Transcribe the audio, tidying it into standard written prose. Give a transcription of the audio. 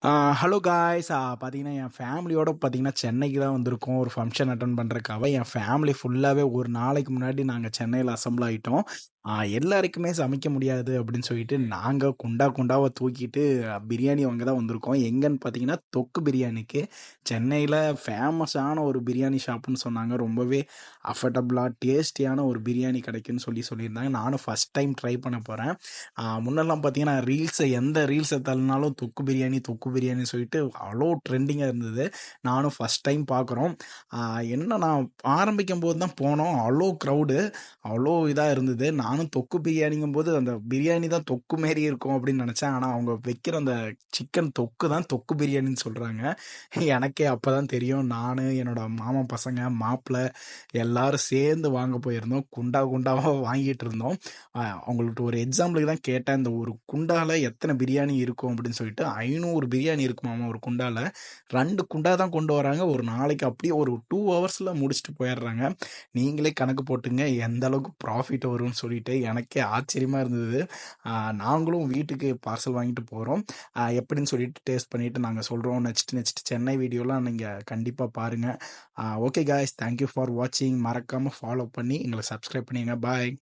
ஆ hello guys. பார்த்தீங்கன்னா, என் ஃபேமிலியோட பார்த்தீங்கன்னா, சென்னைக்கு தான் வந்திருக்கோம். ஒரு ஃபங்ஷன் அட்டெண்ட் பண்றதுக்காக. என் ஃபேமிலி ஃபுல்லாவே ஒரு நாளைக்கு முன்னாடி நாங்க சென்னையில அசெம்பிள் ஆயிட்டோம். எல்லாருக்குமே சமைக்க முடியாது அப்படின்னு சொல்லிட்டு, நாங்க குண்டா குண்டாவ தூக்கிட்டு பிரியாணி வாங்க தான் வந்திருக்கோம். எங்கன்னு பார்த்தீங்கன்னா, தொக்கு பிரியாணிக்கு. சென்னையில ஃபேமஸான ஒரு பிரியாணி ஷாப்புன்னு சொன்னாங்க. ரொம்பவே அஃபர்டபுளா, டேஸ்டியான ஒரு பிரியாணி கிடைக்குன்னு சொல்லியிருந்தாங்க. நானும் ஃபர்ஸ்ட் டைம் ட்ரை பண்ண போறேன். முன்னெல்லாம் பார்த்தீங்கன்னா, எந்த ரீல்ஸை தள்ளினாலும் தொக்கு பிரியாணி தொக்கு பிரியாணின்னு சொல்லிட்டு அவ்வளோ ட்ரெண்டிங்காக இருந்தது. நானும் ஃபஸ்ட் டைம் பார்க்குறோம். என்ன நான் ஆரம்பிக்கும் போது தான் போனோம். அவ்வளோ க்ரௌடு, அவ்வளோ இதாக இருந்தது. நானும் தொக்கு பிரியாணிங்கும்போது அந்த பிரியாணி தான் தொக்கு மாரி இருக்கும் அப்படின்னு நினச்சேன். ஆனால் அவங்க வைக்கிற அந்த சிக்கன் தொக்கு தான் தொக்கு பிரியாணின்னு சொல்கிறாங்க. எனக்கே அப்போ தான் தெரியும். நான், என்னோட மாமா பசங்க, மாப்பிள்ளை எல்லாரும் சேர்ந்து வாங்க போயிருந்தோம். குண்டா குண்டாவாக வாங்கிட்டு இருந்தோம். அவங்கள்ட்ட ஒரு எக்ஸாம்பிளுக்கு தான் கேட்டேன். இந்த ஒரு குண்டால எத்தனை பிரியாணி இருக்கும் அப்படின்னு சொல்லிட்டு. 500 பிரியாணி இருக்குமாமா ஒரு குண்டால. 2 குண்டா தான் கொண்டு வராங்க. ஒரு நாளைக்கு அப்படியே ஒரு 2 ஹவர்ஸ்ல முடிச்சுட்டு போயிடுறாங்க. நீங்களே கணக்கு போட்டுங்க எந்த அளவுக்கு ப்ராஃபிட் வரும்னு சொல்லிட்டு. எனக்கே ஆச்சரியமா இருந்தது. நாங்களும் வீட்டுக்கு பார்சல் வாங்கிட்டு போகிறோம். எப்படின்னு சொல்லிட்டு டேஸ்ட் பண்ணிட்டு நாங்கள் சொல்கிறோம். நெக்ஸ்ட் சென்னை வீடியோலாம் நீங்கள் கண்டிப்பாக பாருங்கள். ஓகே காய்ஸ், தேங்க்யூ ஃபார் வாட்சிங். மறக்காமல் ஃபாலோ பண்ணி எங்களை சப்ஸ்கிரைப் பண்ணிடுங்க. பாய்.